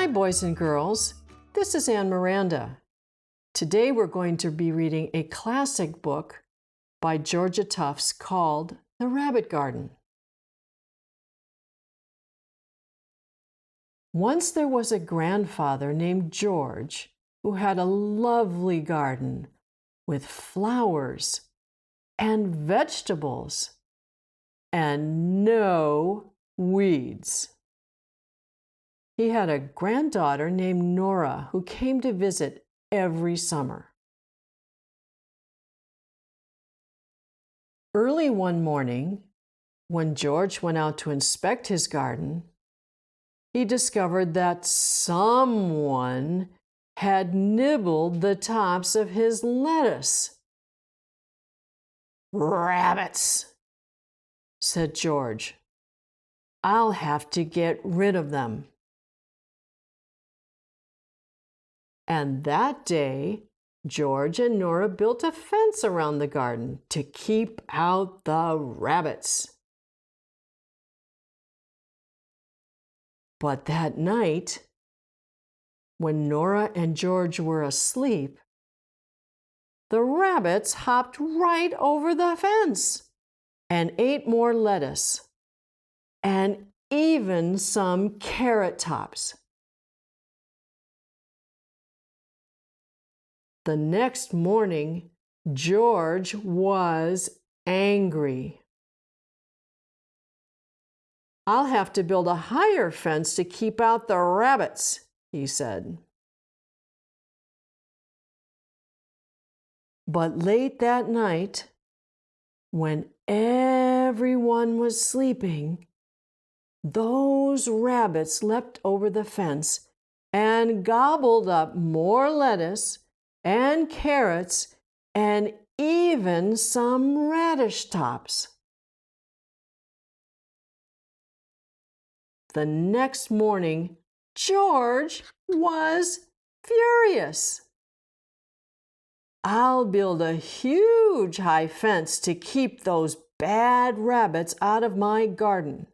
Hi, boys and girls. This is Miranda. Today we're going to be reading a classic book by Georgia Tufts called The Rabbit Garden. Once there was a grandfather named George who had a lovely garden with flowers and vegetables and no weeds. He had a granddaughter named Nora who came to visit every summer. Early one morning, when George went out to inspect his garden, he discovered that someone had nibbled the tops of his lettuce. "Rabbits," said George. "I'll have to get rid of them." And that day, George and Nora built a fence around the garden to keep out the rabbits. But that night, when Nora and George were asleep, the rabbits hopped right over the fence and ate more lettuce and even some carrot tops. The next morning, George was angry. "I'll have to build a higher fence to keep out the rabbits," he said. But late that night, when everyone was sleeping, those rabbits leapt over the fence and gobbled up more lettuce and carrots and even some radish tops. The next morning, George was furious. "I'll build a huge high fence to keep those bad rabbits out of my garden."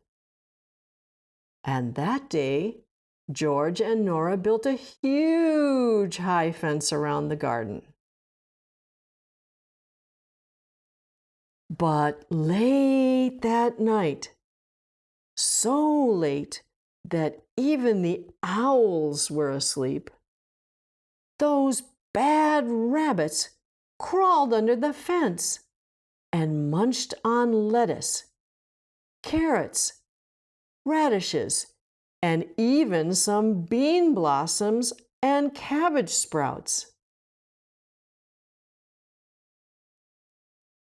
And that day, George and Nora built a huge high fence around the garden. But late that night, so late that even the owls were asleep, those bad rabbits crawled under the fence and munched on lettuce, carrots, radishes, and even some bean blossoms and cabbage sprouts.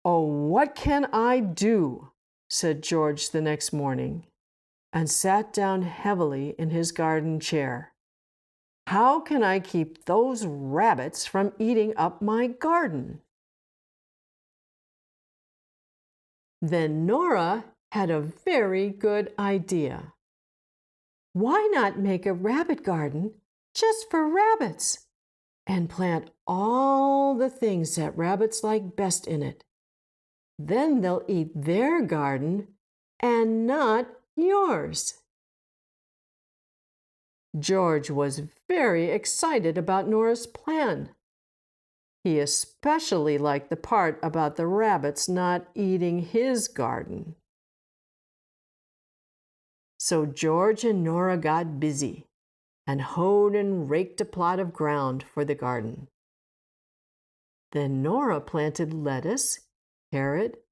"Oh, what can I do?" said George the next morning, and sat down heavily in his garden chair. "How can I keep those rabbits from eating up my garden?" Then Nora had a very good idea. "Why not make a rabbit garden just for rabbits and plant all the things that rabbits like best in it? Then they'll eat their garden and not yours." George was very excited about Nora's plan. He especially liked the part about the rabbits not eating his garden. So George and Nora got busy and hoed and raked a plot of ground for the garden. Then Nora planted lettuce, carrot,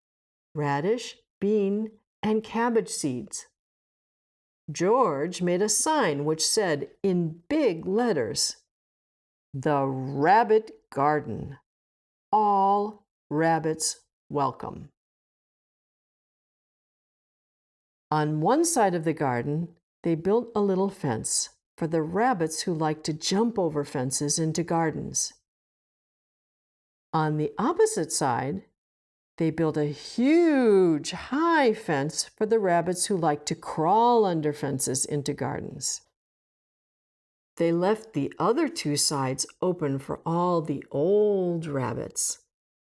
radish, bean, and cabbage seeds. George made a sign which said in big letters, "The Rabbit Garden. All rabbits welcome." On one side of the garden, they built a little fence for the rabbits who like to jump over fences into gardens. On the opposite side, they built a huge high fence for the rabbits who like to crawl under fences into gardens. They left the other two sides open for all the old rabbits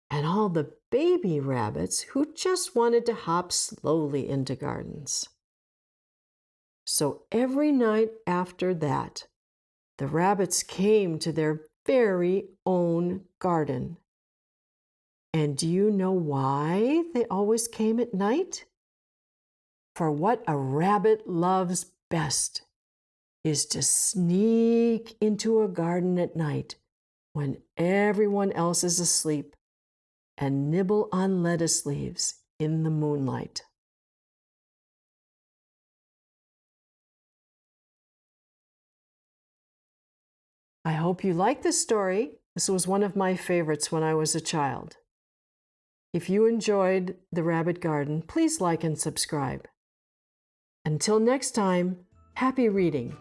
and all the baby rabbits who just wanted to hop slowly into gardens. So every night after that, the rabbits came to their very own garden. And do you know why they always came at night? For what a rabbit loves best is to sneak into a garden at night when everyone else is asleep and nibble on lettuce leaves in the moonlight. I hope you like this story. This was one of my favorites when I was a child. If you enjoyed The Rabbit Garden, please like and subscribe. Until next time, happy reading.